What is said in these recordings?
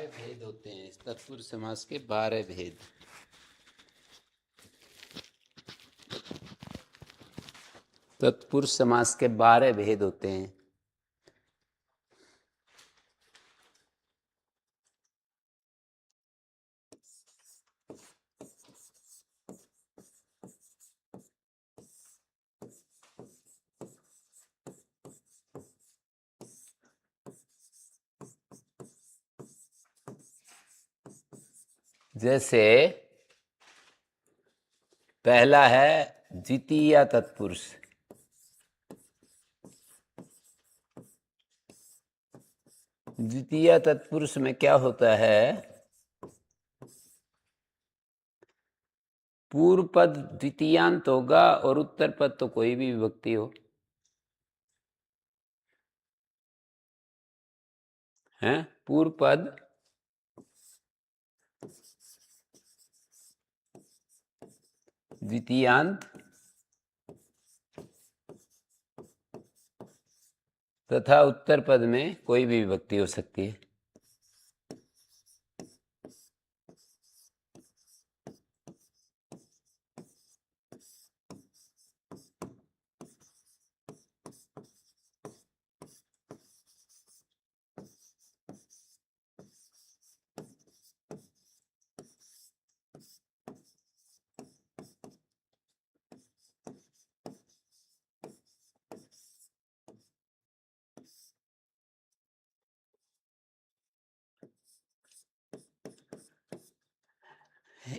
भेद होते हैं तत्पुरुष समास के 12 भेद। तत्पुरुष समास के 12 भेद होते हैं। जैसे पहला है द्वितीय तत्पुरुष। द्वितीय तत्पुरुष में क्या होता है, पूर्व पद द्वितीयांत होगा और उत्तर पद तो कोई भी विभक्ति हो, है। पूर्व पद द्वितीयांत तथा उत्तर पद में कोई भी विभक्ति हो सकती है।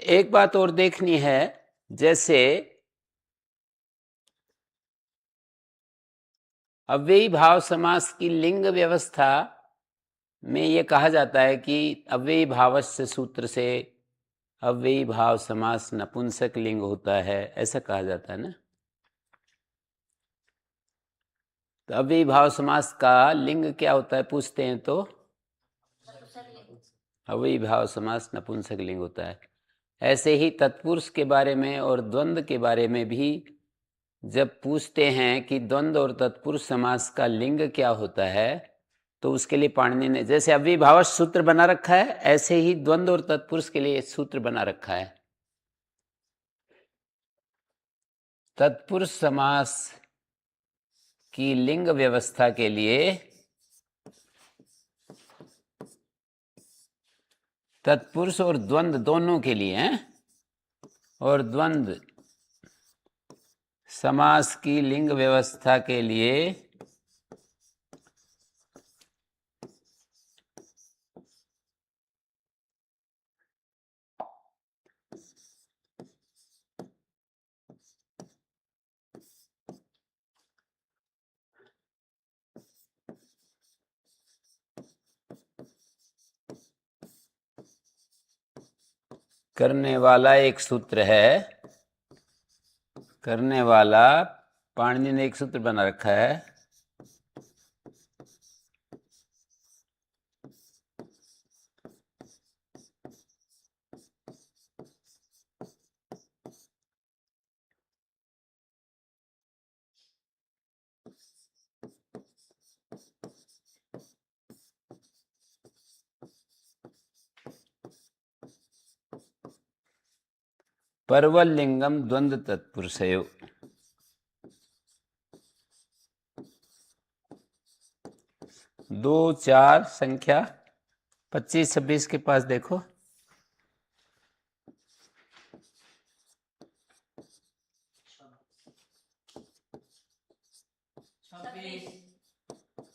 एक बात और देखनी है, जैसे अव्ययी भाव समास की लिंग व्यवस्था में ये कहा जाता है कि अव्ययी भावस्य सूत्र से अव्ययी भाव समास नपुंसक लिंग होता है, ऐसा कहा जाता है ना। तो अव्ययी भाव समास का लिंग क्या होता है पूछते हैं तो अव्ययी भाव समास नपुंसक लिंग होता है। ऐसे ही तत्पुरुष के बारे में और द्वंद्व के बारे में भी जब पूछते हैं कि द्वंद्व और तत्पुरुष समास का लिंग क्या होता है, तो उसके लिए पाणिनि ने जैसे अव्ययी भाव सूत्र बना रखा है, ऐसे ही द्वंद्व और तत्पुरुष के लिए सूत्र बना रखा है। तत्पुरुष समास की लिंग व्यवस्था के लिए तत्पुरुष और द्वंद्व दोनों के लिए हैं, और द्वंद्व समास की लिंग व्यवस्था के लिए करने वाला एक सूत्र है। करने वाला पाणिनि ने एक सूत्र बना रखा है। परवल लिंगम द्वंद्व तत्पुरुषयो। 2 4 संख्या 25 26 के पास देखो।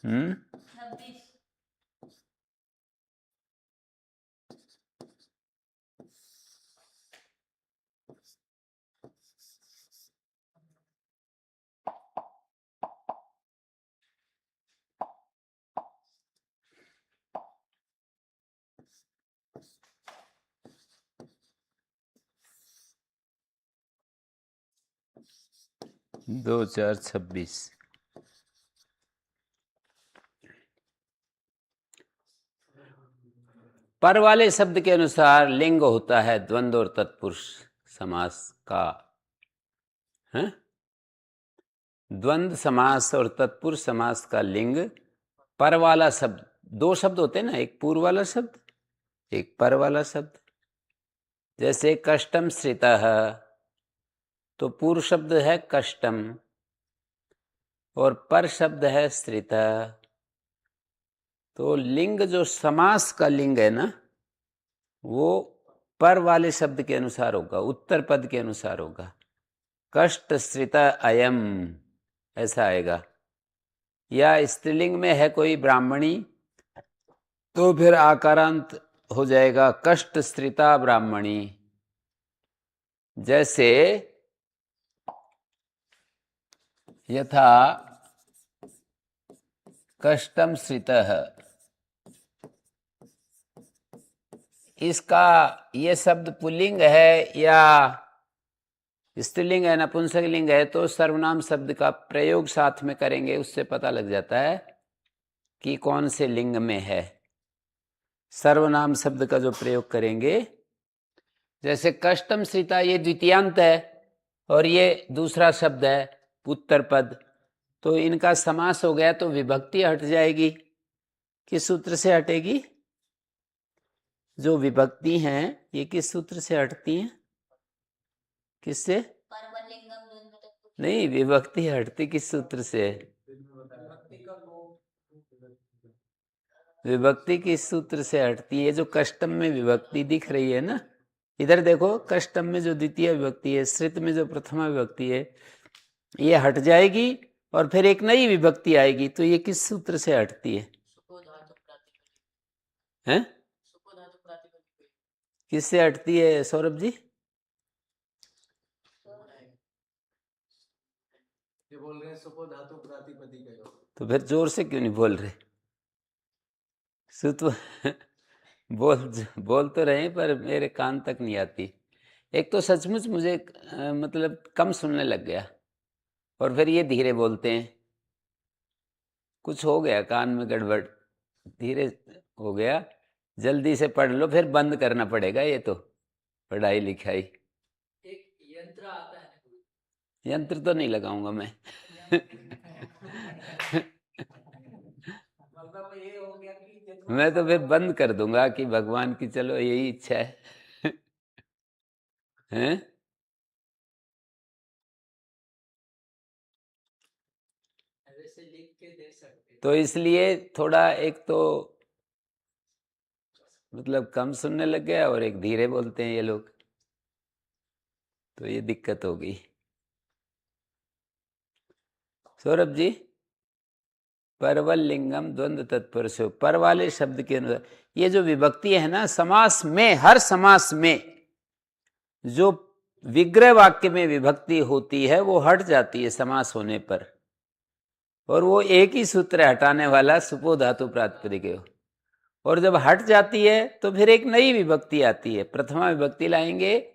हम्म 2 4 26। पर वाले शब्द के अनुसार लिंग होता है द्वंद्व और तत्पुरुष समास का, है। द्वंद्व समास और तत्पुरुष समास का लिंग पर वाला शब्द, 2 शब्द होते हैं ना, एक पूर्व वाला शब्द एक पर वाला शब्द। जैसे कष्टम श्रितः, तो पूर्व शब्द है कष्टम और पर शब्द है श्रितः। तो लिंग जो समास का लिंग है ना, वो पर वाले शब्द के अनुसार होगा, उत्तर पद के अनुसार होगा। कष्ट श्रिता अयम, ऐसा आएगा। या स्त्रीलिंग में है कोई ब्राह्मणी, तो फिर आकारांत हो जाएगा कष्ट श्रिता ब्राह्मणी। जैसे यथा कष्टम श्रितः, इसका ये शब्द पुल्लिंग है या स्त्रीलिंग है, नपुंसकलिंग है, तो सर्वनाम शब्द का प्रयोग साथ में करेंगे, उससे पता लग जाता है कि कौन से लिंग में है। सर्वनाम शब्द का जो प्रयोग करेंगे, जैसे कष्टम श्रिता, ये द्वितीयांत है और ये दूसरा शब्द है उत्तर पद, तो इनका समास हो गया तो विभक्ति हट जाएगी। किस सूत्र से हटेगी? जो विभक्ति हैं ये किस सूत्र से हटती हैं? किससे? नहीं, विभक्ति हटती किस सूत्र से? विभक्ति किस सूत्र से हटती है? जो कष्टम में विभक्ति दिख रही है ना, इधर देखो, कष्टम में जो द्वितीय विभक्ति है, श्रित में जो प्रथमा विभक्ति है, ये हट जाएगी और फिर एक नई विभक्ति आएगी, तो ये किस सूत्र से हटती है? हैं? किससे हटती है सौरभ जी? ये बोल रहे हैं सुपो धातु प्रातिपदिक है। तो फिर जोर से क्यों नहीं बोल रहे? सुत्व बोल बोल तो रहे पर मेरे कान तक नहीं आती। एक तो सचमुच मुझे मतलब कम सुनने लग गया, और फिर ये धीरे बोलते हैं। कुछ हो गया कान में गड़बड़, धीरे हो गया। जल्दी से पढ़ लो, फिर बंद करना पड़ेगा ये तो पढ़ाई लिखाई। एक यंत्र आता है ना, यंत्र तो नहीं लगाऊंगा मैं। मतलब ये हो गया कि मैं तो फिर बंद कर दूंगा कि भगवान की चलो यही इच्छा है। हैं? ऐसे लिख के दे सकते। तो इसलिए थोड़ा एक तो मतलब कम सुनने लग गया और एक धीरे बोलते हैं ये लोग, तो ये दिक्कत हो गई। सौरभ जी, परवल लिंगम द्वंद्व तत्पुरुषो, पर वाले शब्द के अनुसार ये जो विभक्ति है ना, समास में, हर समास में जो विग्रह वाक्य में विभक्ति होती है वो हट जाती है समास होने पर, और वो एक ही सूत्र हटाने वाला सुपो धातु प्रातिपदिक है। और जब हट जाती है तो फिर एक नई विभक्ति आती है, प्रथमा विभक्ति लाएंगे,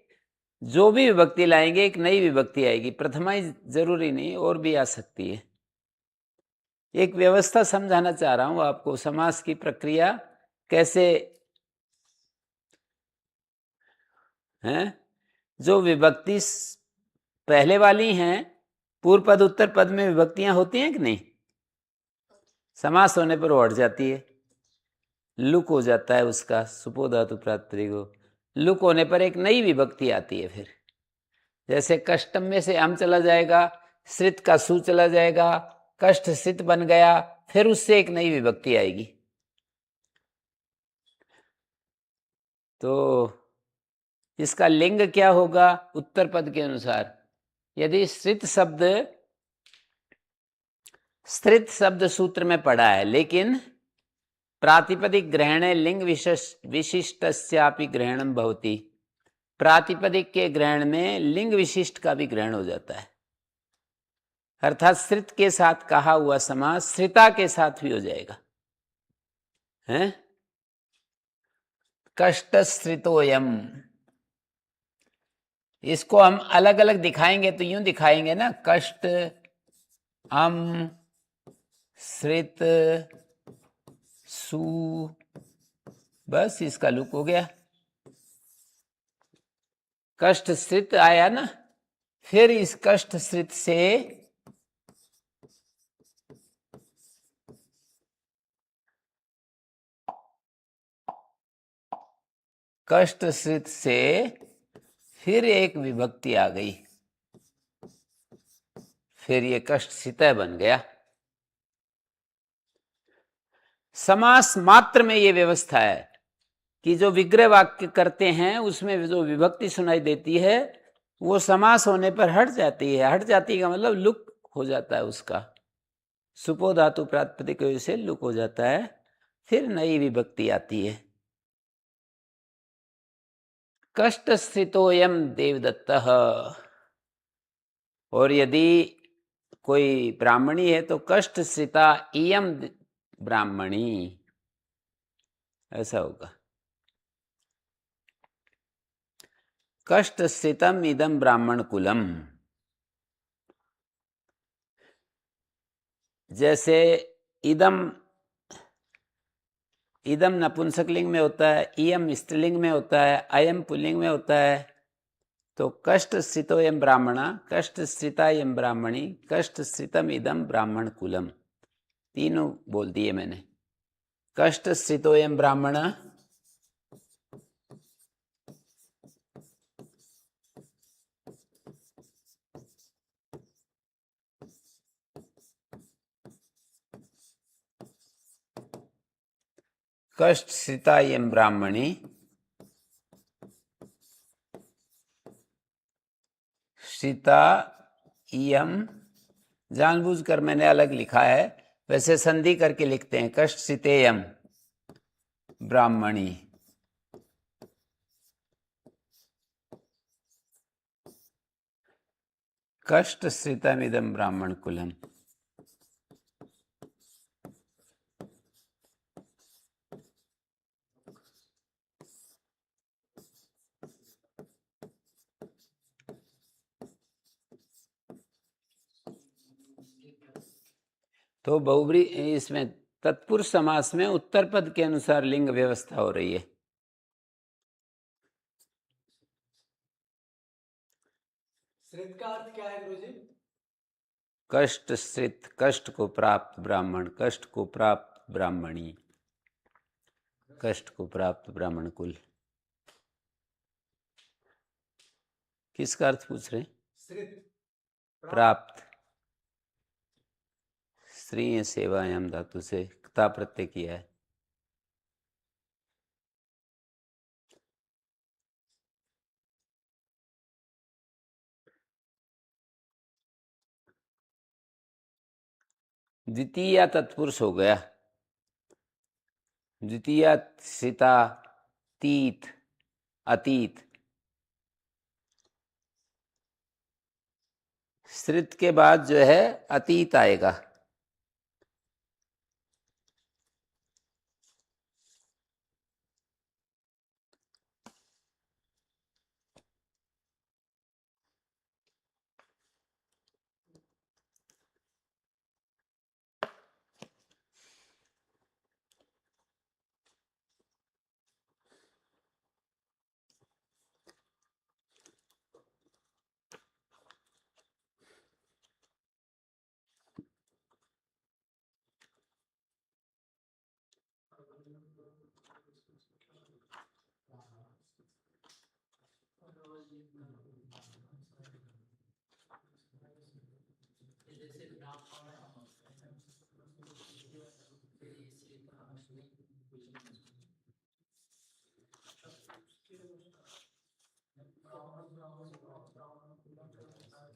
जो भी विभक्ति लाएंगे एक नई विभक्ति आएगी, प्रथमा ही जरूरी नहीं, और भी आ सकती है। एक व्यवस्था समझाना चाह रहा हूं आपको, समास की प्रक्रिया कैसे है। जो विभक्ति पहले वाली हैं, पूर्व पद उत्तर पद में विभक्तियां होती हैं कि नहीं? समास होने पर वो हट जाती है, लुक हो जाता है उसका, सुपो धातु प्रातिपदिक हो। लुक होने पर एक नई विभक्ति आती है फिर, जैसे कष्टम में से हम चला जाएगा, श्रित का सु चला जाएगा, कष्ट श्रित बन गया, फिर उससे एक नई विभक्ति आएगी। तो इसका लिंग क्या होगा उत्तर पद के अनुसार? यदि श्रित शब्द, स्त्रित शब्द सूत्र में पड़ा है, लेकिन प्रातिपदिक ग्रहणे लिंग विशिष्टस्यापि ग्रहणम भवति, प्रातिपदिक के ग्रहण में लिंग विशिष्ट का भी ग्रहण हो जाता है, अर्थात श्रित के साथ कहा हुआ समास श्रिता के साथ भी हो जाएगा। हैं? कष्ट श्रितोयम, इसको हम अलग अलग दिखाएंगे तो यूं दिखाएंगे ना, कष्ट अम श्रित सु, बस इसका लुक हो गया। कष्ट श्रित आया ना, फिर इस कष्ट श्रित से कष्टश्रित से फिर एक विभक्ति आ गई, फिर ये कष्टसितय बन गया। समास मात्र में ये व्यवस्था है कि जो विग्रह वाक्य करते हैं उसमें जो विभक्ति सुनाई देती है वो समास होने पर हट जाती है। हट जाती का मतलब लुक हो जाता है उसका, सुपो धातु प्रातिपदिक की वजह से लुक हो जाता है, फिर नई विभक्ति आती है। कष्टस्थितोयम देवदत्तः, और यदि कोई ब्राह्मणी है तो कष्टस्थिता इयम ब्राह्मणी, ऐसा होगा। कष्टस्थितम इदम ब्राह्मण कुलम, जैसे इदम, इदम नपुंसकलिंग में होता है, इयम स्त्रीलिंग में होता है, अयम पुल्लिंग में होता है। तो कष्ट स्थितोयम ब्राह्मणा, कष्ट स्थितायम ब्राह्मणी, कष्ट स्थितम इदम ब्राह्मण कुलम, तीनों बोल दिए मैंने। कष्ट स्थितोयम ब्राह्मणा, कष्ट स्थितायम ब्राह्मणी, स्थिता इयम, जानबूझकर मैंने अलग लिखा है, वैसे संधि करके लिखते हैं, कष्ट स्थितेयम ब्राह्मणी, कष्ट स्थितमिदम ब्राह्मण कुलम। तो बहुब्री इसमें तत्पुरुष समास में उत्तर पद के अनुसार लिंग व्यवस्था हो रही है। श्रित का अर्थ क्या है गुरुजी? कष्ट स्थित, कष्ट को प्राप्त ब्राह्मण, कष्ट को प्राप्त ब्राह्मणी, कष्ट को प्राप्त ब्राह्मण कुल। किसका अर्थ पूछ रहे हैं? श्रित प्राप्त, स्त्रीय सेवायाम धातु से क्ता प्रत्यय किया है। द्वितीय तत्पुरुष हो गया, द्वितीय सीता, तीत, अतीत। श्रित के बाद जो है अतीत आएगा।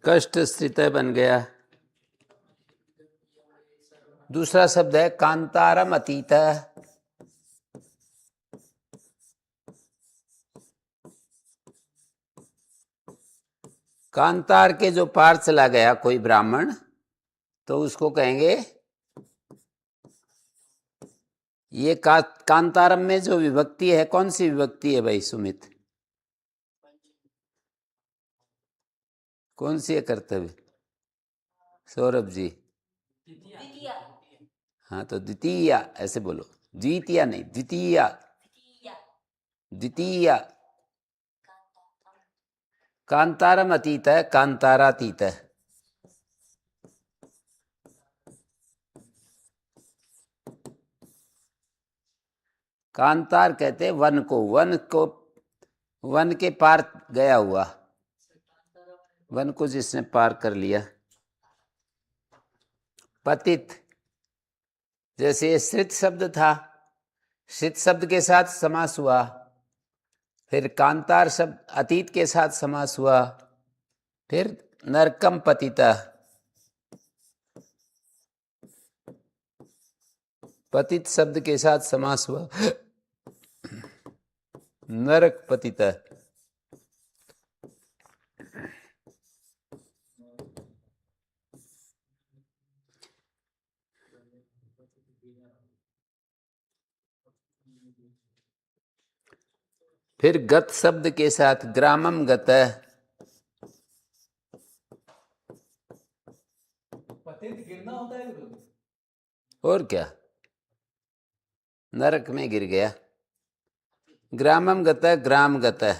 कष्ट स्थित बन गया। दूसरा शब्द है कांतारम अतीत। कांतार के जो पार चला गया कोई ब्राह्मण तो उसको कहेंगे, ये कांतारम में जो विभक्ति है कौन सी विभक्ति है भाई सुमित? कौन सी है कर्तव्य? सौरभ जी। हाँ तो द्वितीय ऐसे बोलो, द्वितीय नहीं, द्वितीय, द्वितीय। कांतारम अतीत है, कांतारातीत है। कांतार कहते हैं वन को, वन को वन के पार गया हुआ, वन को जिसने पार कर लिया। पतित, जैसे ये श्रित शब्द था, श्रित शब्द के साथ समास हुआ, फिर कांतार शब्द अतीत के साथ समास हुआ, फिर नरकम पतिता, पतित शब्द के साथ समास हुआ, नरक पतिता। फिर गत शब्द के साथ ग्रामम गतः, पतित गिरना होता है गुरुजी? और क्या, नरक में गिर गया। ग्रामम गतः, ग्राम गतः।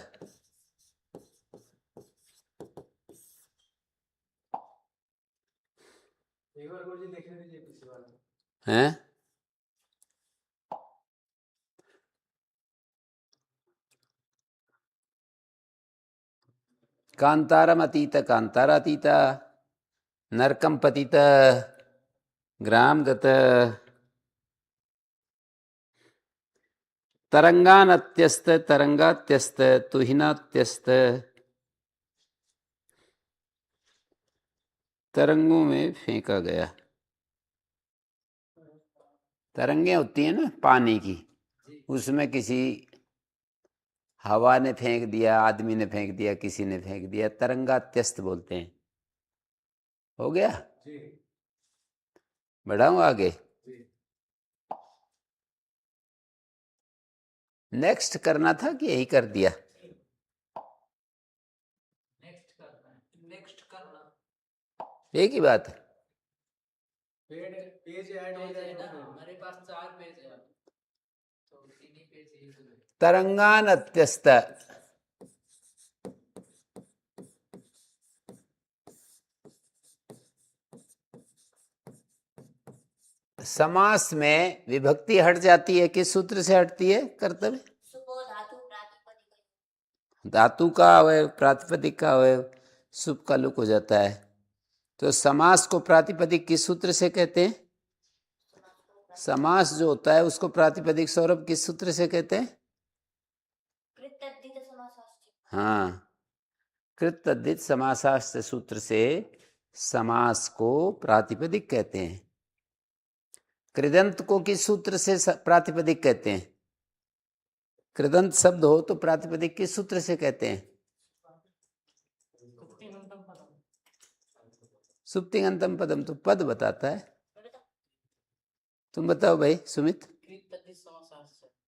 एक बार गुरुजी देखने दीजिए पिछली बार। हैं? कांतारम अतीत, कांतारातीत, नरकम पतित, ग्राम गत, तरंगानत्यस्त, तरंगात्यस्त, तुहिनात्यस्त, तरंगों में फेंका गया। तरंगे होती है ना पानी की, उसमें किसी हवा ने फेंक दिया, आदमी ने फेंक दिया, किसी ने फेंक दिया, तरंगात्यस्त बोलते हैं। हो गया? जी बढ़ाऊं आगे? जी। नेक्स्ट करना था कि यही कर दिया? नेक्स्ट करना है, नेक्स्ट करना। एक ही बात है। पेज ऐड हो जाएगा ना, हमारे पास 4 पेज है तो 3 ही पेज यूज हुए। तरंगानत्यस्त, समास में विभक्ति हट जाती है, किस सूत्र से हटती है? कर्तव्य धातु का अवयव, प्रातिपदिक का अवयव, सुप का लुक हो जाता है। तो समास को प्रातिपदिक किस सूत्र से कहते हैं? समास जो होता है उसको प्रातिपदिक सौरभ किस सूत्र से कहते हैं? हाँ, कृत तद्धित समासाश्च सूत्र से समास को प्रातिपदिक कहते हैं। कृदंत को किस सूत्र से प्रातिपदिक कहते हैं? कृदंत शब्द हो तो प्रातिपदिक किस सूत्र से कहते हैं? सुप्तिंगंतम पदम तो पद बताता है। तुम बताओ भाई सुमित।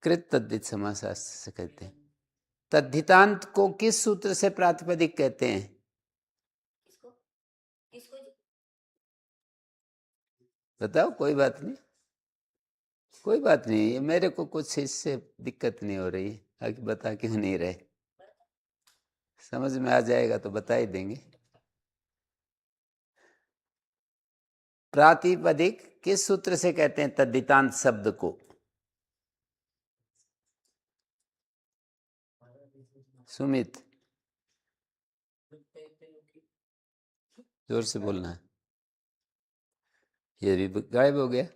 कृत तद्धित समासाश्च से कहते हैं। तद्धितांत को किस सूत्र से प्रातिपदिक कहते हैं? बताओ, कोई बात नहीं, कोई बात नहीं, ये मेरे को कुछ इससे दिक्कत नहीं हो रही है, आगे बता क्यों नहीं रहे, समझ में आ जाएगा तो बता ही देंगे। प्रातिपदिक किस सूत्र से कहते हैं तद्धितांत शब्द को? सुमित, जोर से बोलना है, ये भी गायब हो गया।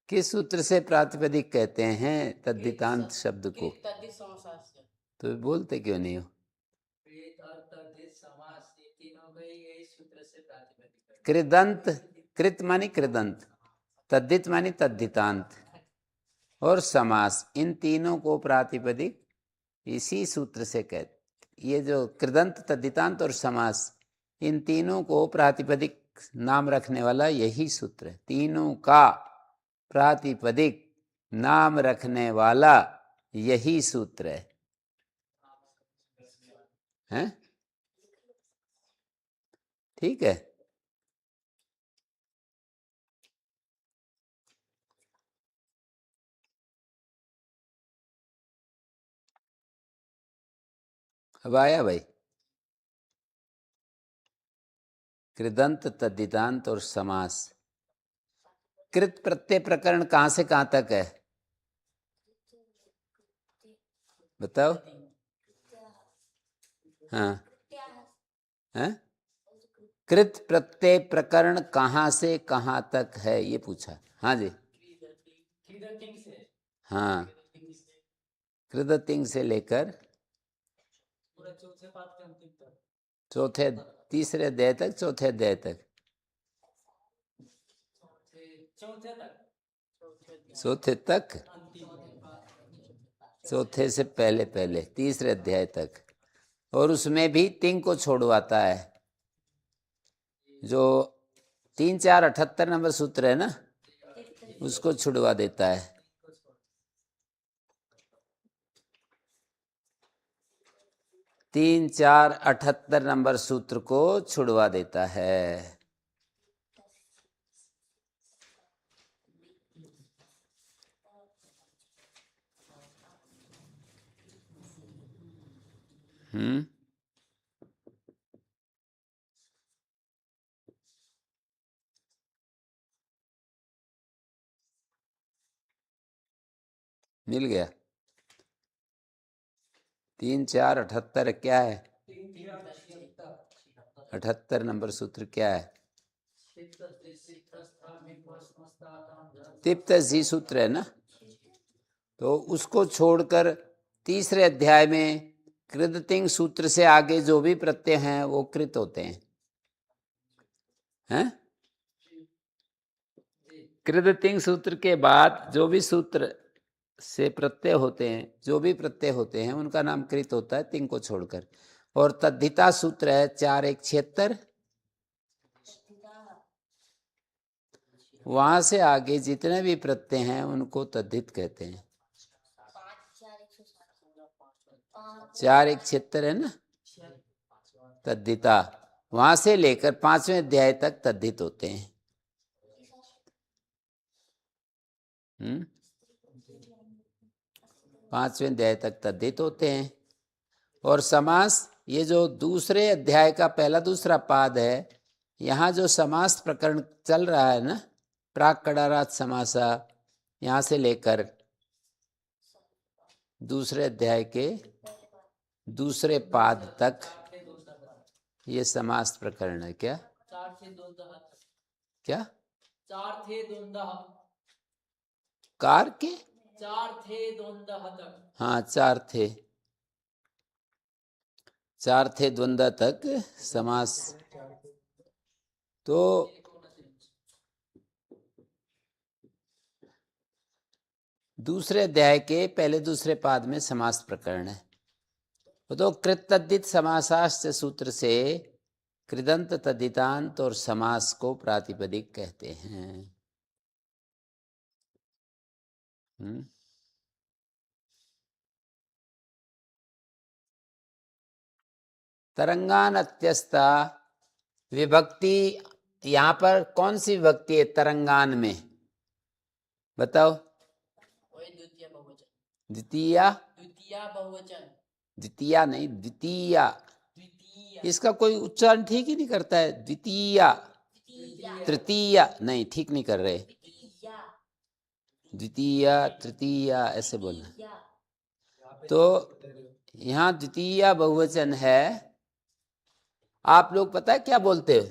किस सूत्र से प्रातिपदिक कहते हैं तद्धितांत शब्द को? तो बोलते क्यों नहीं हो? कृदंत, कृत मानी कृदंत, तद्धित मानी तद्धितांत, और समास, इन तीनों को प्रातिपदिक इसी सूत्र से कहते। ये जो कृदंत, तद्धितांत और समास, इन तीनों को प्रातिपदिक नाम रखने वाला यही सूत्र है। तीनों का प्रातिपदिक नाम रखने वाला यही सूत्र है, हैं? ठीक है। अब आया भाई? कृदंत, तद्धितांत और समास। कृत प्रत्यय प्रकरण कहां से कहां तक है? बताओ। हाँ हैं? कृत प्रत्यय प्रकरण कहाँ से कहाँ तक है ये पूछा। हाँ जी। हाँ, कृदतिंग से लेकर चौथे तीसरे अध्याय तक, चौथे अध्याय तक, चौथे तक, चौथे से पहले पहले तीसरे अध्याय तक। और उसमें भी तिंग को छोड़वाता है। जो 3, 4, 78 नंबर सूत्र है ना, उसको छुड़वा देता है। 3, 4, 78 नंबर सूत्र को छुड़वा देता है। मिल गया। 3, 4, 78 क्या है? 78 नंबर सूत्र क्या है? तिप्त जी सूत्र है ना। तो उसको छोड़कर तीसरे अध्याय में कृदतिंग सूत्र से आगे जो भी प्रत्यय हैं वो कृत होते हैं। हैं? कृदतिंग सूत्र के बाद जो भी सूत्र से प्रत्यय होते हैं, जो भी प्रत्यय होते हैं, उनका नाम कृत होता है, तिंग को छोड़कर। और तद्धिता सूत्र है 4, 1, 76। वहां से आगे जितने भी प्रत्यय हैं उनको तद्धित कहते हैं। 4, 1, 76 है ना तद्धिता। वहां से लेकर 5वें अध्याय तक तद्धित होते हैं। 5वें अध्याय तक तद्धित होते हैं। और समास, ये जो दूसरे अध्याय का पहला दूसरा पाद है, यहाँ जो समास प्रकरण चल रहा है ना, प्राक कडारात समासा, यहाँ से लेकर दूसरे अध्याय के दूसरे पाद तक ये समास प्रकरण है। क्या क्या? कार के 4 थे द्वंद्व तक। हाँ, 4 थे, 4 थे द्वंद्व तक समास। तो दूसरे अध्याय के पहले दूसरे पाद में समास प्रकरण है। तो कृत तद्धित समासाश्च सूत्र से कृदंत तद्धितांत और समास को प्रातिपदिक कहते हैं। तरंगान अत्यस्ता विभक्ति, यहाँ पर कौन सी विभक्ति है तरंगान में? बताओ। द्वितीया, द्वितीया नहीं, द्वितीया। इसका कोई उच्चारण ठीक ही नहीं करता है। द्वितीया, तृतीया नहीं, ठीक नहीं कर रहे। द्वितीया, तृतीया ऐसे बोलना। तो यहाँ द्वितीया बहुवचन है। आप लोग पता है क्या बोलते हो?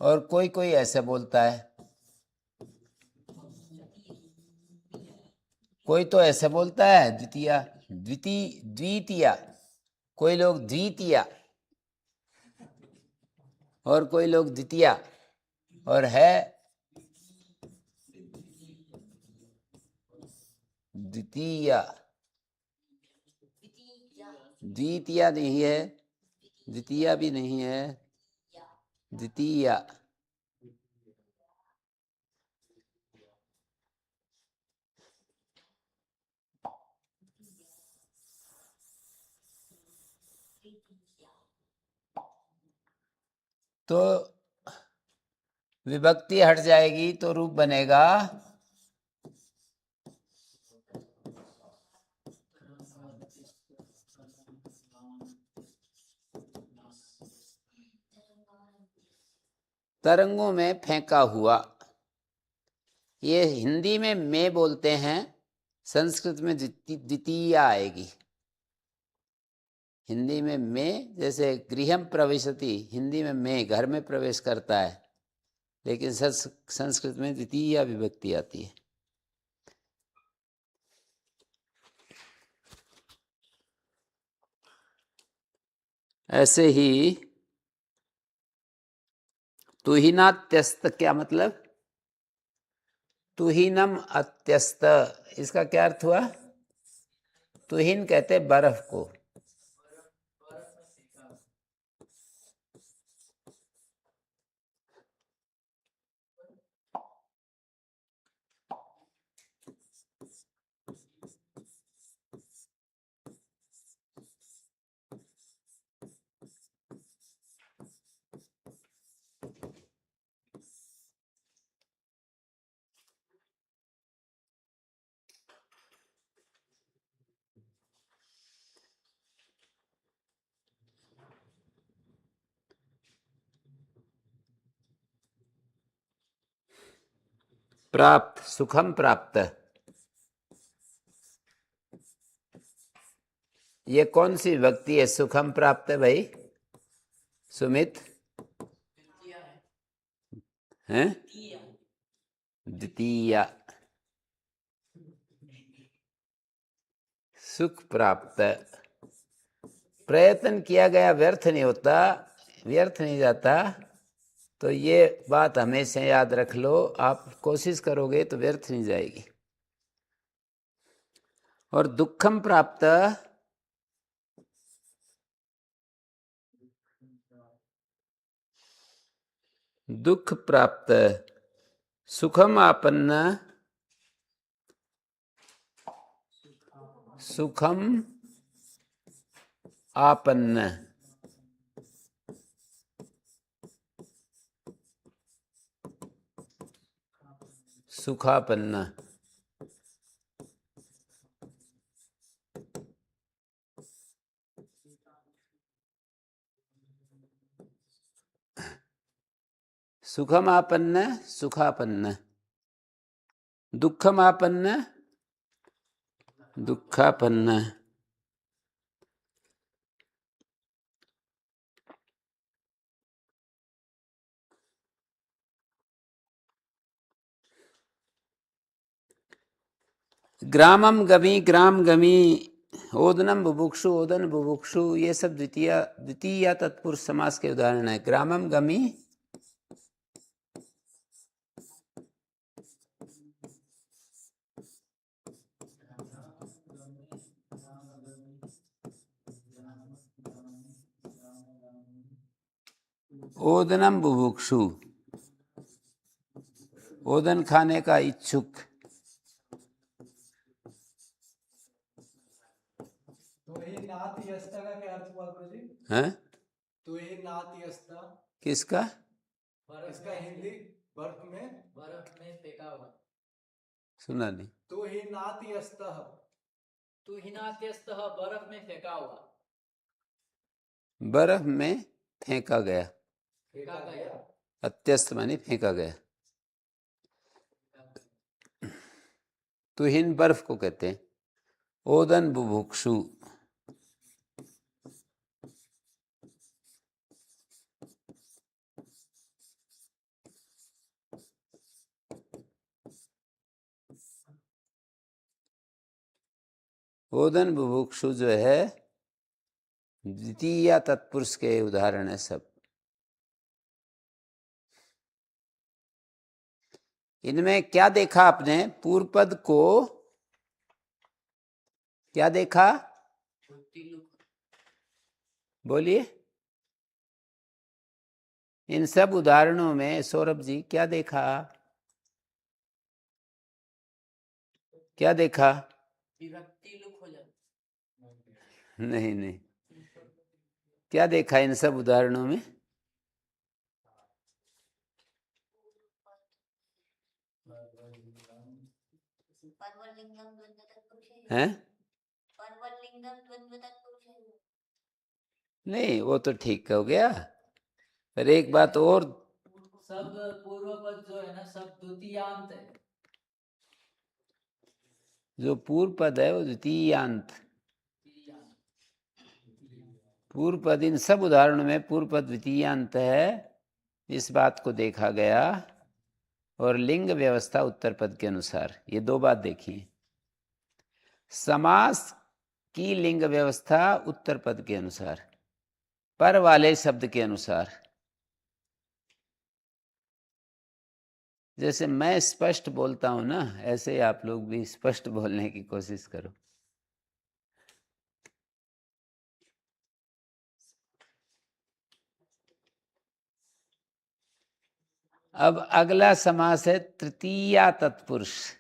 और कोई कोई ऐसे बोलता है, कोई तो ऐसे बोलता है द्वितीया, द्वितीया, कोई लोग द्वितीया, और कोई लोग द्वितीया, और है द्वितीया। द्वितीया नहीं है, द्वितीया भी नहीं है, द्वितीया। तो विभक्ति हट जाएगी तो रूप बनेगा तरंगों में फेंका हुआ। ये हिंदी में मैं बोलते हैं, संस्कृत में द्वितीय आएगी। हिंदी में मैं, जैसे गृहम प्रविशति, हिंदी में मैं घर में प्रवेश करता है, लेकिन संस्कृत में द्वितीय विभक्ति आती है। ऐसे ही तुहिनात्यस्त क्या मतलब? तुहिनम अत्यस्त, इसका क्या अर्थ हुआ? तुहिन कहते बर्फ को। बर्फ में फेंका हुआ। प्राप्त, सुखम प्राप्त, ये कौन सी विभक्ति है? सुखम प्राप्त है भाई सुमित, द्वितीय है। हैं? द्वितीय। द्वितीय। सुख प्राप्त, प्रयत्न किया गया व्यर्थ नहीं होता, व्यर्थ नहीं जाता। तो ये बात हमेशा याद रख लो, आप कोशिश करोगे तो व्यर्थ नहीं जाएगी। और दुखम प्राप्त, दुख प्राप्त, सुखम आपन्न, सुखम आपन्न, सुखापन्न। सुखमापन्न, सुखापन्न, दुखमापन्न, दुखापन्न। ग्रामम गमी, ग्राम गमी, ओदनम बुभुक्षु, ओदन बुभुक्षु, ये सब द्वितीय तत्पुरुष समास के उदाहरण है। ग्रामम गमी, ओदनम बुभुक्षु, ओदन खाने का इच्छुक। तो ये नात्यस्ता का क्या अर्थ हुआ गुरुजी? हैं? तो ये नात्यस्ता किसका? इसका हिंदी बर्फ में फेंका हुआ। सुना नहीं। तो ही नात्यस्ता, तू हिनात्यस्तः, बर्फ में फेंका हुआ। बर्फ में फेंका गया, फेंका गया। अत्यस्त माने फेंका गया। तुहिन बर्फ को कहते हैं। ओदन बुभुक्षु, ओदन बुभुक्षु जो है द्वितीय तत्पुरुष के उदाहरण है सब। इनमें क्या देखा आपने? पूर्व पद को क्या देखा? बोलिए। इन सब उदाहरणों में सौरभ जी क्या देखा? क्या देखा? विभक्ति लुक हो जाती। नहीं नहीं, क्या देखा इन सब उदाहरणों में? हैं? नहीं, वो तो ठीक हो गया, पर एक बात और। सब पूर्व पद जो है ना, सब द्वितीयांत है। जो पूर्व पद है वो द्वितीयांत। पूर्व पद, इन सब उदाहरणों में पूर्व पद द्वितीयांत है, इस बात को देखा गया। और लिंग व्यवस्था उत्तर पद के अनुसार, ये दो बात देखी। समास की लिंग व्यवस्था उत्तर पद के अनुसार, पर वाले शब्द के अनुसार। जैसे मैं स्पष्ट बोलता हूं ना, ऐसे आप लोग भी स्पष्ट बोलने की कोशिश करो। अब अगला समास है तृतीया तत्पुरुष।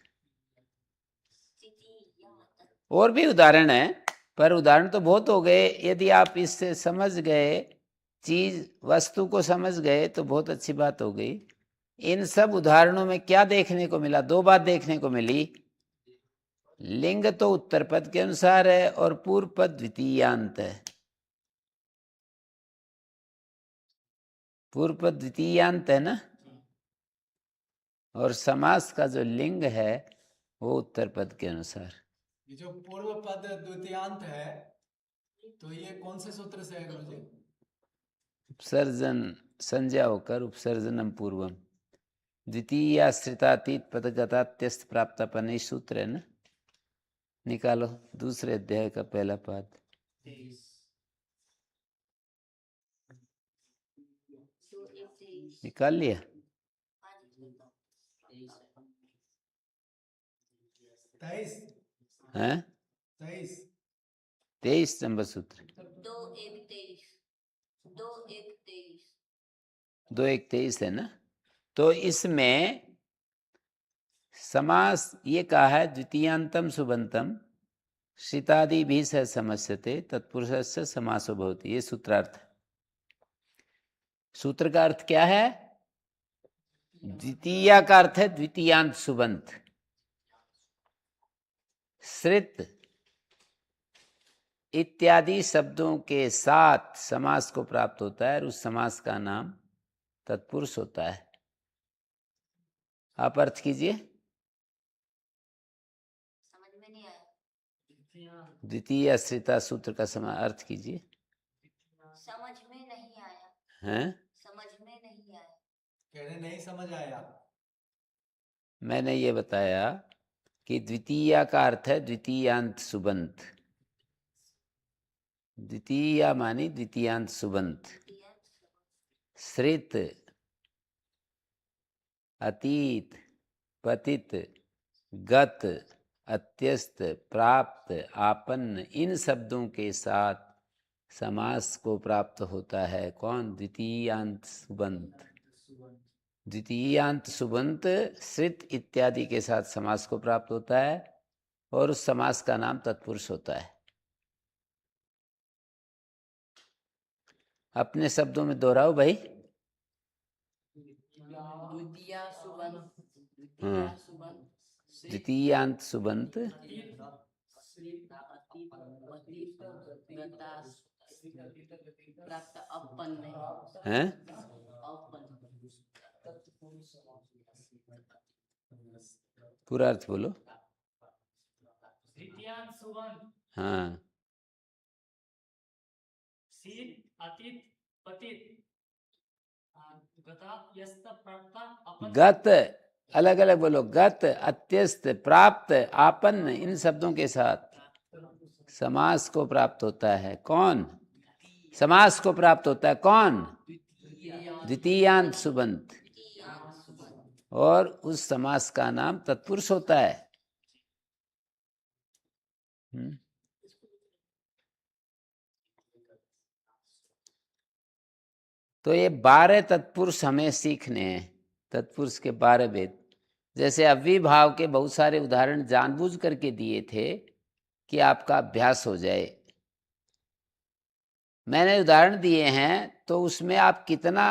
और भी उदाहरण है, पर उदाहरण तो बहुत हो गए। यदि आप इससे समझ गए, चीज वस्तु को समझ गए, तो बहुत अच्छी बात हो गई। इन सब उदाहरणों में क्या देखने को मिला? दो बात देखने को मिली। लिंग तो उत्तर पद के अनुसार है और पूर्व पद द्वितीयांत है। पूर्व पद द्वितीयांत है ना, और समास का जो लिंग है वो उत्तर पद के अनुसार। ये जो पूर्व पद द्वितीयांत है, तो ये कौन से सूत्र से है गुरुजी? उपसर्जन संज्ञा होकर उपसर्जनम पूर्वम। द्वितीय आश्रितातीत पदगतात्यस्त प्राप्तापन सूत्र है ना। निकालो दूसरे अध्याय का पहला पाद। निकाल लिया? तेईस हैं? 23 नंबर सूत्र। 2:1:23 है ना। तो इसमें समास ये कहा है द्वितीयांतम सुबंतम शीतादि भी सह समस्यते तत्पुरुषस्य समासो भवति। ये सूत्रार्थ है। सूत्र का अर्थ क्या है? द्वितीया का अर्थ है द्वितीयांत सुबंत। श्रित इत्यादि शब्दों के साथ समास को प्राप्त होता है और उस समास का नाम तत्पुरुष होता है। आप अर्थ कीजिए। द्वितीय श्रिता सूत्र का अर्थ कीजिए। समझ में नहीं आया। हैं? समझ में नहीं आया। कह रहे नहीं समझ आया। मैंने ये बताया कि द्वितीया का अर्थ है द्वितीयांत सुबंत। द्वितीया मानी द्वितीयांत सुबंत। श्रित, अतीत, पतित, गत, अत्यस्त, प्राप्त, आपन्न, इन शब्दों के साथ समास को प्राप्त होता है। कौन? द्वितीयांत सुबंत। द्वितीयांत सुबंत श्रित इत्यादि के साथ समास को प्राप्त होता है और उस समास का नाम तत्पुरुष होता है। अपने शब्दों में दोहराओ भाई। द्वितीयांत सुबंत हैं? पूरा अर्थ बोलो। हाँ। गत, अलग अलग बोलो। गत, अत्यस्त, प्राप्त, आपन्न, इन शब्दों के साथ समास को प्राप्त होता है। कौन? समास को प्राप्त होता है कौन? द्वितीयांत सुबंत। और उस समास का नाम तत्पुरुष होता है। तो ये 12 तत्पुरुष हमें सीखने हैं। तत्पुरुष के 12 भेद। जैसे अव्ययभाव के बहुत सारे उदाहरण जानबूझ करके दिए थे कि आपका अभ्यास हो जाए। मैंने उदाहरण दिए हैं तो उसमें आप कितना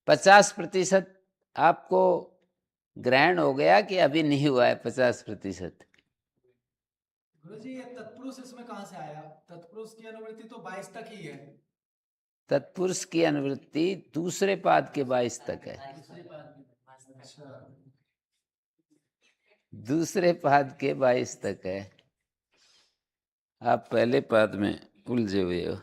50% आपको ग्रहण हो गया कि अभी नहीं हुआ है 50%? गुरुजी ये तत्पुरुष इसमें कहाँ से आया? तत्पुरुष की अनुवृत्ति तो 22 तक ही है। तत्पुरुष की अनुवृत्ति दूसरे पाद के 22 तक है। दूसरे पाद के 22 तक है। आप पहले पाद में उलझे हुए हो।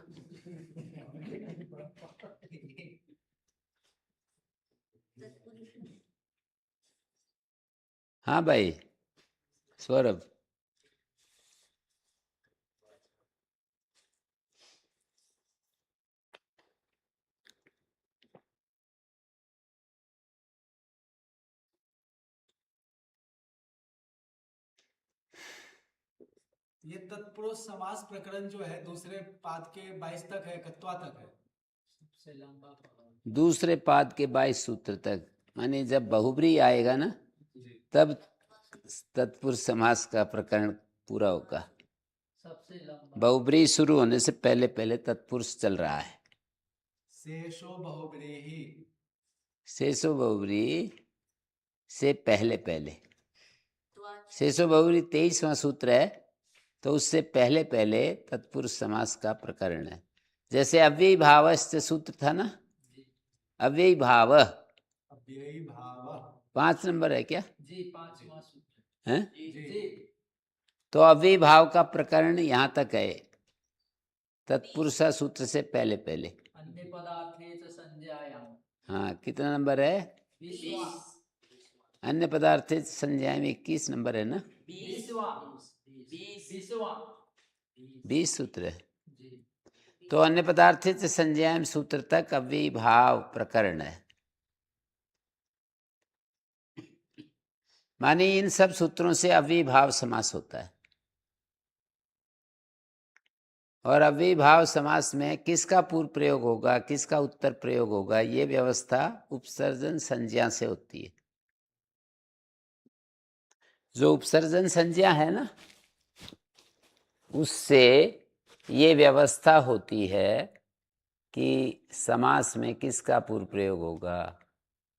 हाँ भाई सौरभ, ये तत्पुरुष समास प्रकरण जो है दूसरे पाद के 22 तक है, कत्वा तक है। सबसे लंबा पढ़ा। दूसरे पाद के 22 सूत्र तक, माने जब बहुब्री आएगा ना तब तत्पुरुष समास का प्रकरण पूरा होगा। सबसे लंबा। बहुब्री शुरू होने से पहले पहले तत्पुरुष चल रहा है। शेषो बहुब्रीहि, शेषो बहुब्री से पहले पहले, त्वच शेषो बहुब्री 23वां सूत्र है, तो उससे पहले पहले तत्पुरुष समास का प्रकरण है। जैसे अव्ययी भावस्य सूत्र था ना, अव्ययी भाव अव्ययी भाव। 5 नंबर है क्या जी 5वां सूत्र। है? जी तो अव्ययी भाव का प्रकरण यहाँ तक है, तत्पुरुषा सूत्र से पहले पहले। अन्य पदार्थे च संज्ञायाम। हाँ, कितना नंबर है? 20वां। अन्य पदार्थ संज्ञा में 21 नंबर है ना, 20वां। 20 सूत्र है। जी तो अन्य पदार्थ संज्ञा में सूत्र तक अव्ययी भाव प्रकरण है। माने इन सब सूत्रों से अव्ययी भाव समास होता है। और अव्ययी भाव समास में किसका पूर्व प्रयोग होगा, किसका उत्तर प्रयोग होगा, ये व्यवस्था उपसर्जन संज्ञा से होती है। जो उपसर्जन संज्ञा है ना, उससे ये व्यवस्था होती है कि समास में किसका पूर्व प्रयोग होगा,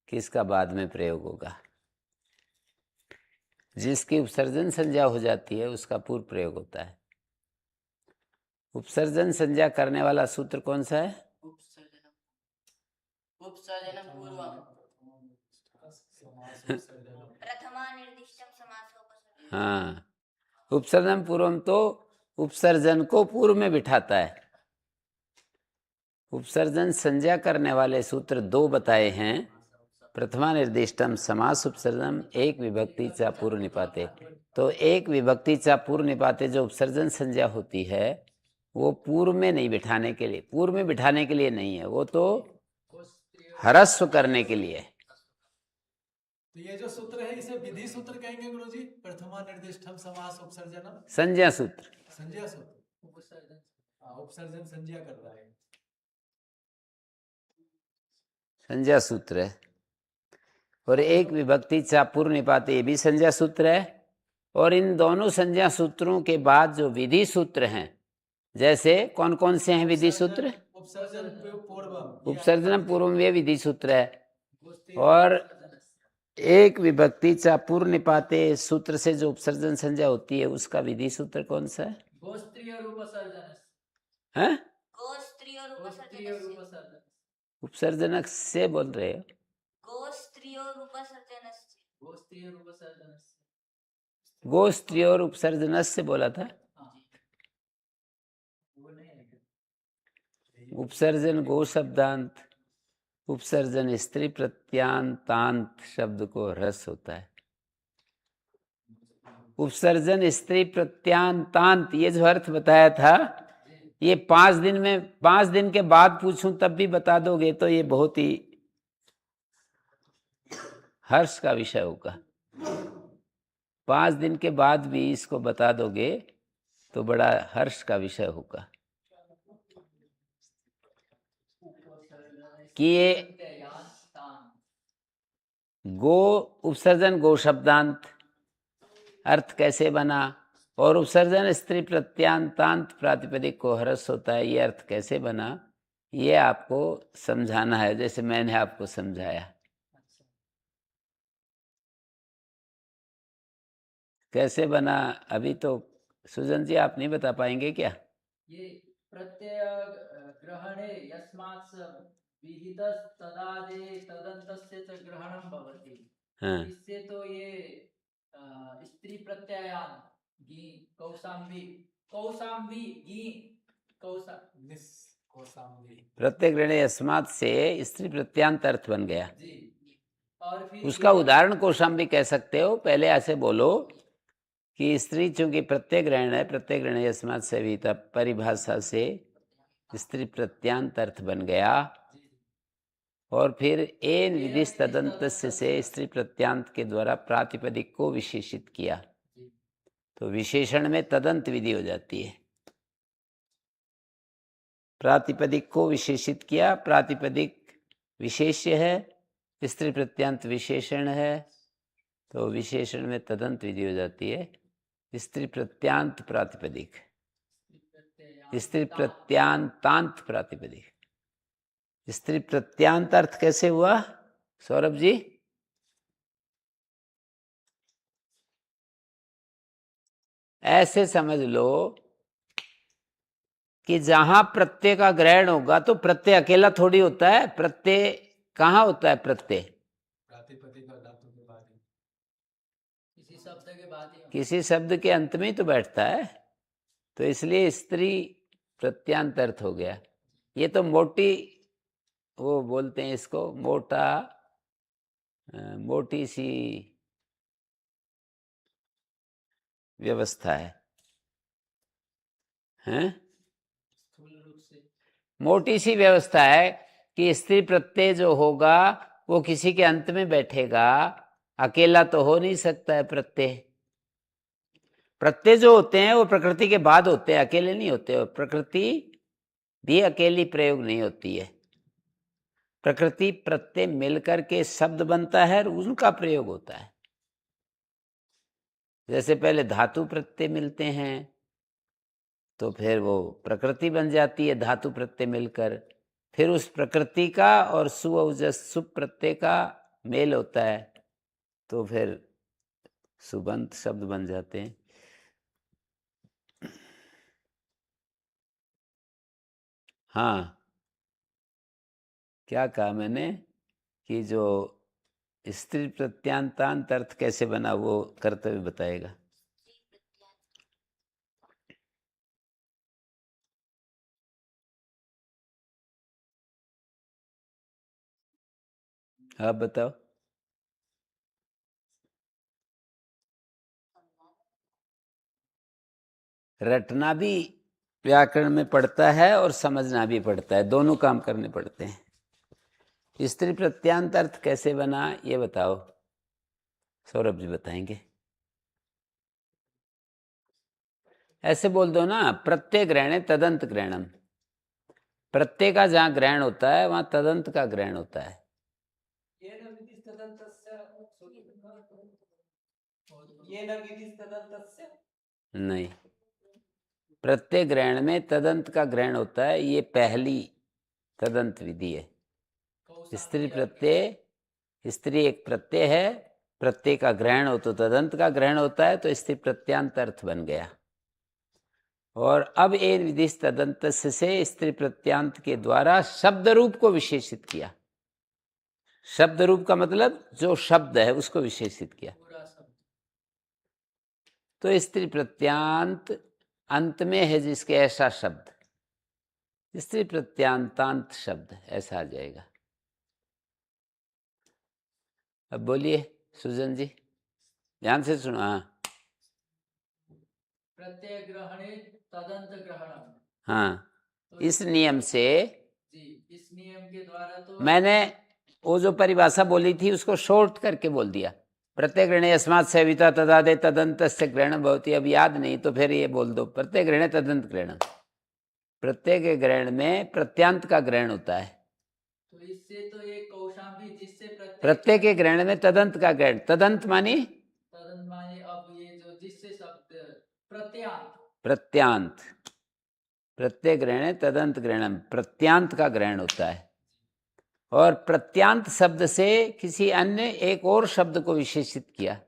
किसका बाद में प्रयोग होगा। जिसकी उपसर्जन संज्ञा हो जाती है उसका पूर्व प्रयोग होता है। उपसर्जन संज्ञा करने वाला सूत्र कौन सा है? उपसर्जनम पूर्वम। प्रथमा निर्दिष्टम समासोपसर्जनम। हाँ, उपसर्जन पूर्वम तो उपसर्जन को पूर्व में बिठाता है। उपसर्जन संज्ञा करने वाले सूत्र 2 बताए हैं। प्रथमा निर्दिष्टम समास उपसर्जनम एक विभक्ति चा पूर्व निपाते। तो एक विभक्ति चा पूर्व निपाते जो उपसर्जन संज्ञा होती है वो पूर्व में नहीं बिठाने के लिए, पूर्व में बिठाने के लिए नहीं है, वो तो ह्रस्व करने के लिए। तो ये जो सूत्र है इसे विधि सूत्र कहेंगे गुरुजी। प्रथमा निर्दिष्टम समास उपसर्जनम संज्ञा सूत्र, संज्ञा सूत्र। उपसर्जन। उपसर्जन संज्ञा कर रहा है। संज्ञा सूत्र है। और एक विभक्ति चा पूर्व निपाते ये भी संज्ञा सूत्र है। और इन दोनों संज्ञा सूत्रों के बाद जो विधि सूत्र हैं, जैसे कौन कौन से हैं विधि सूत्र? उपसर्जन पूर्वम, उपसर्जन पूर्व ये विधि सूत्र है। और एक विभक्ति चा पूर्व निपाते सूत्र से जो उपसर्जन संज्ञा होती है उसका विधि सूत्र कौन सा है? गोस्त्रीय रूपसर्जन। हैं? गोस्त्रीय और गोस्त्रीय उपसर्जनस्य। रूपसर्जन। उपसर्जनक से बोल रहे हो? गोस्त्रीय और उपसर्जनस्य। गोस्त्रीय रूपसर्जन। गो स्त्री और उपसर्जनस से बोला था। वो नहीं है क्या? उपसर्जन गो शब्दांत, उपसर्जन स्त्री प्रत्यांतांत शब्द को ह्रस्व होता है। उपसर्जन स्त्री प्रत्यांतांत ये जो अर्थ बताया था, ये 5 दिन में 5 दिन के बाद पूछूं तब भी बता दोगे तो ये बहुत ही हर्ष का विषय होगा। 5 दिन के बाद भी इसको बता दोगे तो बड़ा हर्ष का विषय होगा कि ये गो उपसर्जन गो शब्दांत अर्थ कैसे बना और उपसर्जन स्त्री प्रत्यांतांत प्रातिपदिक को ह्रस्व होता है, ये अर्थ कैसे बना, ये आपको समझाना है जैसे मैंने आपको समझाया। कैसे बना अभी तो सुजन जी आप नहीं बता पाएंगे क्या? ये प्रत्यय ग्रहणे यस्मात् विहितस् तदादे तदन्तस्य च ग्रहणं भवति। हाँ इससे तो ये स्त्री प्रत्ययान गी कौशाम्बी कौशाम्बी गी कौशा निस कौशाम्बी। प्रत्यय ग्रहणे अस्मात् से स्त्री प्रत्यांत अर्थ बन गया। जी और फिर उसका ये उदाहरण कौशाम्बी कह सकते हो। पहले ऐसे बोलो कि स्त्री चूंकि प्रत्यय ग्रहण है, प्रत्यय ग्रहण अस्मात् से भी तब परिभाषा से स्त्री प्रत्यांत अर्थ बन गया। और फिर एन विदिश तदंत से स्त्री प्रत्यांत के द्वारा प्रातिपदिक को विशेषित किया, तो विशेषण में तदंत विधि हो जाती है। प्रातिपदिक को विशेषित किया, प्रातिपदिक विशेष्य है, स्त्री प्रत्यांत विशेषण है, तो विशेषण में तदंत विधि हो जाती है। स्त्री प्रत्यांत प्रातिपदिक, स्त्री प्रत्यांतांत प्रातिपदिक। स्त्री प्रत्यांत अर्थ कैसे हुआ सौरभ जी? ऐसे समझ लो कि जहां प्रत्यय का ग्रहण होगा तो प्रत्यय अकेला थोड़ी होता है। प्रत्यय कहाँ होता है? प्रत्यय प्रातिपदिक और धातु के बाद ही। किसी शब्द के बाद ही किसी शब्द के अंत में ही तो बैठता है, तो इसलिए स्त्री प्रत्यांत अर्थ हो गया। ये तो मोटी, वो बोलते हैं इसको मोटा, मोटी सी व्यवस्था है, हैं? स्थूल रूप से मोटी सी व्यवस्था है कि स्त्री प्रत्यय जो होगा वो किसी के अंत में बैठेगा, अकेला तो हो नहीं सकता है। प्रत्यय प्रत्यय जो होते हैं वो प्रकृति के बाद होते हैं, अकेले नहीं होते। प्रकृति भी अकेली प्रयोग नहीं होती है। प्रकृति प्रत्यय मिलकर के शब्द बनता है और उनका प्रयोग होता है। जैसे पहले धातु प्रत्यय मिलते हैं तो फिर वो प्रकृति बन जाती है, धातु प्रत्यय मिलकर। फिर उस प्रकृति का और सुओजस सुप प्रत्यय का मेल होता है, तो फिर सुबंत शब्द बन जाते हैं। हाँ, क्या कहा मैंने कि जो स्त्री प्रत्यांतांत अर्थ कैसे बना वो कर्तव्य बताएगा। आप बताओ। रटना भी व्याकरण में पड़ता है और समझना भी पड़ता है, दोनों काम करने पड़ते हैं। स्त्री प्रत्यांत अर्थ कैसे बना ये बताओ, सौरभ जी बताएंगे। ऐसे बोल दो ना, प्रत्यय ग्रहण तदंत ग्रहणम। प्रत्यय का जहाँ ग्रहण होता है वहाँ तदंत का ग्रहण होता है। ये न विधि तदंतस्य नहीं, प्रत्यय ग्रहण में तदंत का ग्रहण होता है, ये पहली तदंत विधि है। स्त्री प्रत्यय, स्त्री एक प्रत्यय है, प्रत्यय का ग्रहण हो तो तदंत का ग्रहण होता है, तो स्त्री प्रत्यांत अर्थ बन गया। और अब एन विधि तदंत से स्त्री प्रत्यांत के द्वारा शब्द रूप को विशेषित किया। शब्द रूप का मतलब जो शब्द है उसको विशेषित किया। पूरा शब्द तो स्त्री प्रत्यांत अंत में है जिसके ऐसा शब्द, स्त्री प्रत्यांतांत शब्द ऐसा आ जाएगा। अब बोलिए सुजन जी, ध्यान से सुनो। हाँ प्रत्यय ग्रहणे तदंत ग्रहणम। हाँ, तो इस नियम से जी इस नियम के द्वारा तो मैंने वो जो परिभाषा बोली थी उसको शॉर्ट करके बोल दिया। प्रत्यय ग्रहणे अस्मात् सेविता तदादे तदंत से ग्रहण भवति। अब याद नहीं तो फिर ये बोल दो, प्रत्यय ग्रहणे तदंत ग्रहण। प्रत्यय के ग्रहण में प्रत्यांत का ग्रहण होता है। तो इससे तो ये कौशाम्बी जिससे प्रत्यय के ग्रहण में तदंत का ग्रहण, तदंत मानी तदंत माने अब ये जो जिससे शब्द प्रत्यांत प्रत्यांत। प्रत्यय ग्रहण तदंत ग्रहणम, प्रत्यांत का ग्रहण होता है। और प्रत्यांत शब्द से किसी अन्य एक और शब्द को विशेषित किया।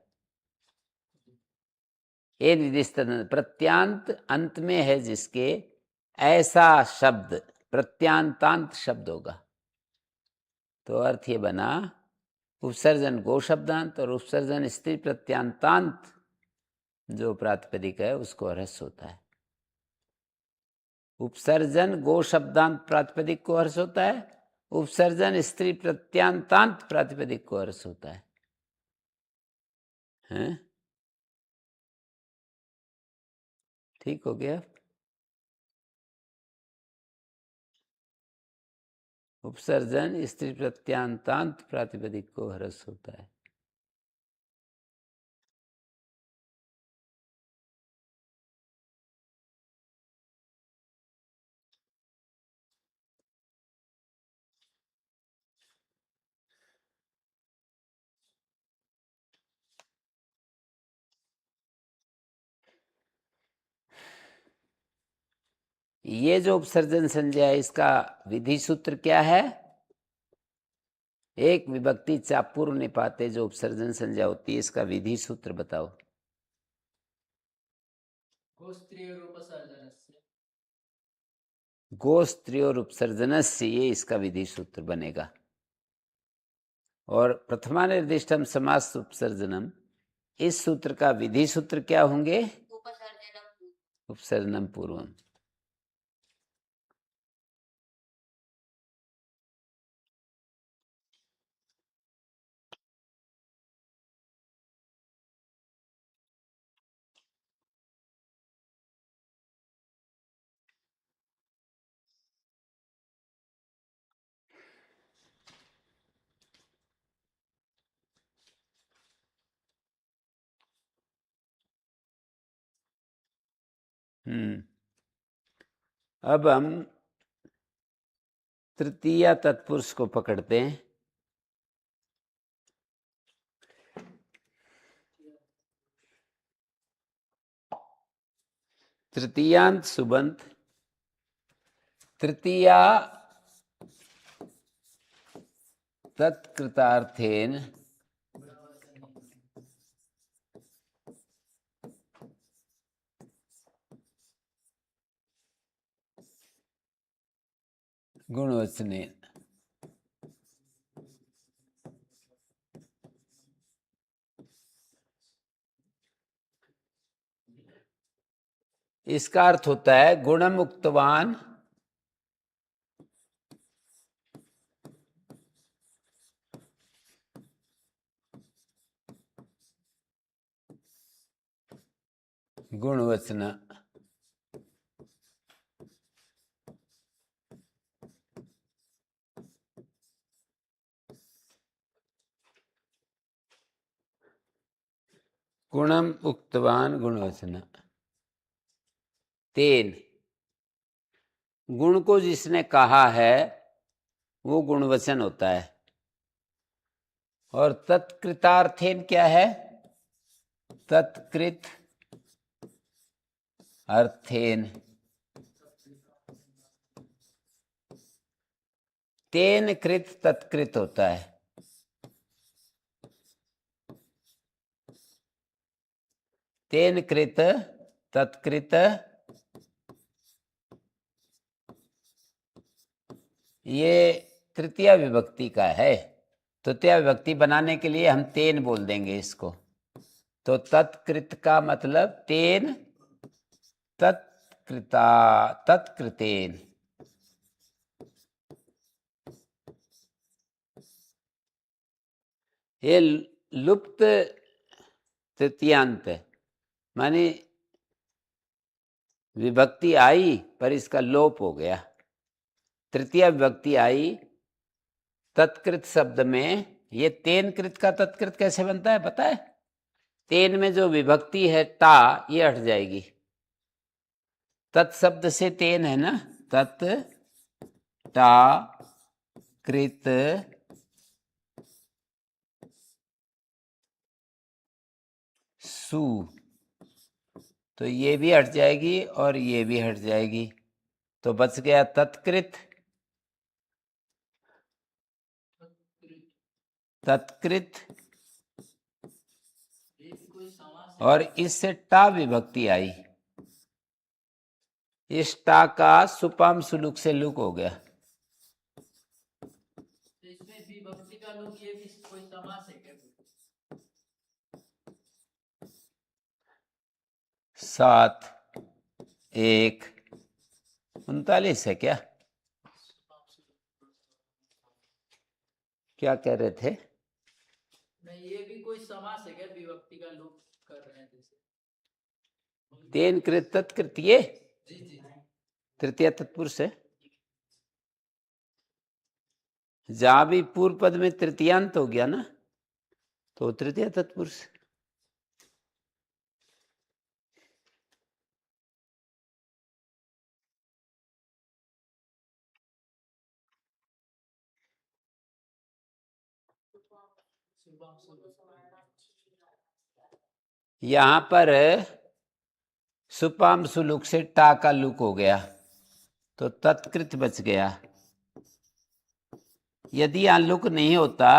एक निर्दिष्ट प्रत्यांत अंत में है जिसके ऐसा शब्द प्रत्यांतांत शब्द होगा। तो अर्थ ये बना उपसर्जन गो शब्दांत और उपसर्जन स्त्री प्रत्यांतांत जो प्रातिपदिक है उसको ह्रस्व होता है। उपसर्जन गो शब्दांत प्रातिपदिक को ह्रस्व होता है, उपसर्जन स्त्री प्रत्यांतांत प्रातिपदिक को ह्रस्व होता है। हैं? ठीक हो गया। उपसर्जन स्त्री प्रत्यांतांत प्रातिपदिक को ह्रस्व होता है। ये जो उपसर्जन संज्ञा है इसका विधि सूत्र क्या है? एक विभक्ति चापूर्व निपाते जो उपसर्जन संज्ञा होती है इसका विधि सूत्र बताओ। गोस्त्रियोर उपसर्जनस्य, ये इसका विधि सूत्र बनेगा। और प्रथमा निर्दिष्टम समास उपसर्जनम, इस सूत्र का विधि सूत्र क्या होंगे? उपसर्जनम पूर्वम। अब हम तृतीया तत्पुरुष को पकड़ते हैं। तृतीयांत सुबंत, तृतीया तत्कृतार्थेन गुणवचनेन। इसका अर्थ होता है गुणम उक्तवान गुणवचन। गुणम उक्तवान गुणवचन। तेन, गुण को जिसने कहा है वो गुणवचन होता है। और तत्कृतार्थेन क्या है? तत्कृत अर्थेन। तेन कृत तत्कृत होता है। तेन कृत तत्कृत, ये तृतीया विभक्ति का है। तृतीया विभक्ति बनाने के लिए हम तेन बोल देंगे इसको। तो तत्कृत का मतलब तेन तत्कृता तत्कृतेन। ये लुप्त तृतीयांत है, माने विभक्ति आई पर इसका लोप हो गया। तृतीया विभक्ति आई तत्कृत शब्द में। ये तेन कृत का तत्कृत कैसे बनता है पता है? तेन में जो विभक्ति है ता, ये हट जाएगी। तत्शब्द से तेन है ना, तत् ता कृत सु, तो ये भी हट जाएगी और ये भी हट जाएगी। तो बच गया तत्कृत, तत्कृत, और इससे टा विभक्ति आई। इस टा का सुपाम सुलुक से लुक हो गया। तो इसमें विभक्ति का लोग ये भी कोई समास है क्या? 7 1 39 है क्या? क्या कह रहे थे? नहीं, ये भी कोई समास है क्या? विभक्ति का लोग कर रहे हैं जैसे। तेन कृत तत्कृत, ये जी जी। तृतीय तत्पुरुष है। जहां भी पूर्व पद में तृतीयांत हो गया ना, तो तृतीय तत्पुरुष। यहां पर सुपाम सुलुक से टा का लुक हो गया, तो तत्कृत बच गया। यदि यहां लुक नहीं होता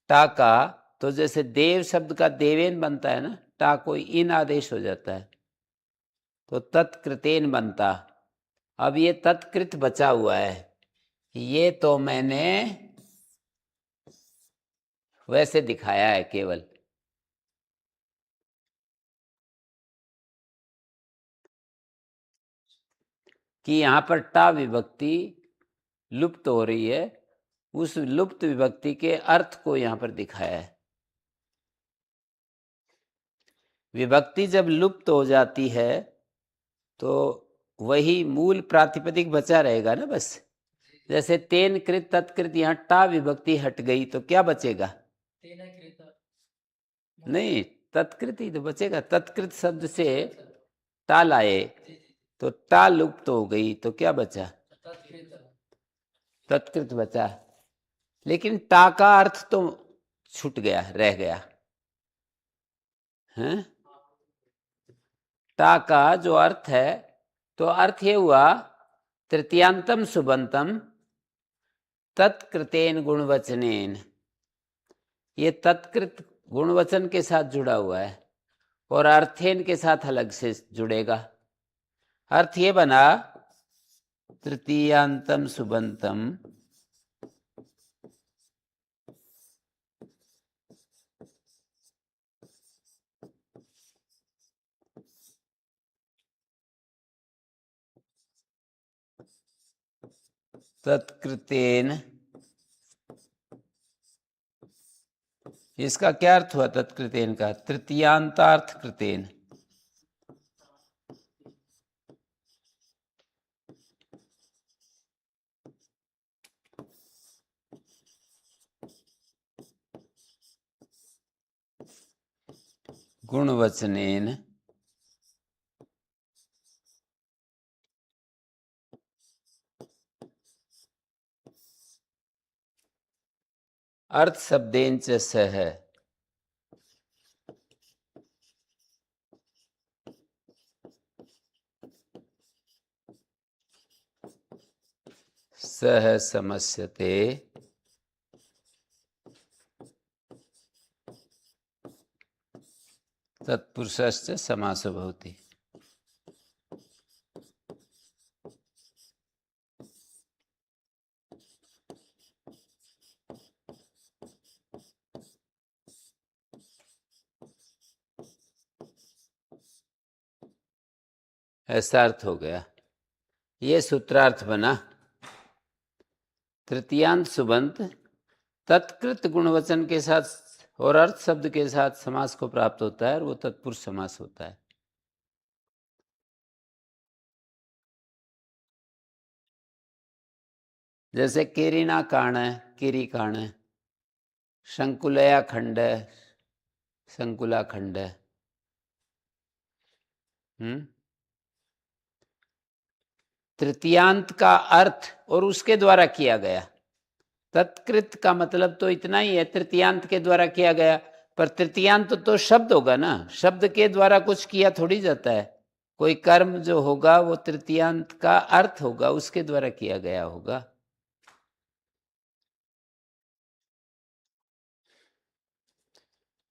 टा का, तो जैसे देव शब्द का देवेन बनता है ना, टा कोई इन आदेश हो जाता है, तो तत्कृतेन बनता। अब ये तत्कृत बचा हुआ है, ये तो मैंने वैसे दिखाया है केवल। कि यहां पर टा विभक्ति लुप्त हो रही है, उस लुप्त विभक्ति के अर्थ को यहां पर दिखाया है। विभक्ति जब लुप्त हो जाती है तो वही मूल प्रातिपदिक बचा रहेगा ना बस। जैसे तेन कृत तत्कृत, यहाँ टा विभक्ति हट गई तो क्या बचेगा? तेन कृत। नहीं, तत्कृत ही तो बचेगा। तत्कृत शब्द से टा लाए तो टा लुप्त हो गई, तो क्या बचा? तत्कृत बचा। लेकिन टा का अर्थ तो छूट गया, रह गया है। टा का जो अर्थ है, तो अर्थ ये हुआ तृतीयांतम सुबंतम तत्कृतेन गुणवचनेन। ये तत्कृत गुणवचन के साथ जुड़ा हुआ है और अर्थेन के साथ अलग से जुड़ेगा। अर्थ ये बना तृतीयांतम सुबंतम तत्कृतेन। इसका क्या अर्थ हुआ तत्कृतेन का? तृतीयांतार्थ कृतेन। गुणवचनेन अर्थ शब्देन च सह। सह समस्यते तत्पुरुषश्च समासो भवति। ऐसा अर्थ हो गया। ये सूत्रार्थ बना। तृतीयांत सुबंत तत्कृत गुणवचन के साथ और अर्थ शब्द के साथ समास को प्राप्त होता है, और वो तत्पुरुष समास होता है। जैसे केरिना काण, केरी काण, शंकुलया खंड, संकुला खंड। तृतीयांत का अर्थ और उसके द्वारा किया गया। तत्कृत का मतलब तो इतना ही है, तृतीयांत के द्वारा किया गया। पर तृतीयांत तो शब्द होगा ना, शब्द के द्वारा कुछ किया थोड़ी जाता है। कोई कर्म जो होगा वो तृतीयांत का अर्थ होगा, उसके द्वारा किया गया होगा।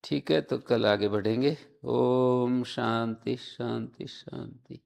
ठीक है, तो कल आगे बढ़ेंगे। ओम शांति शांति शांति।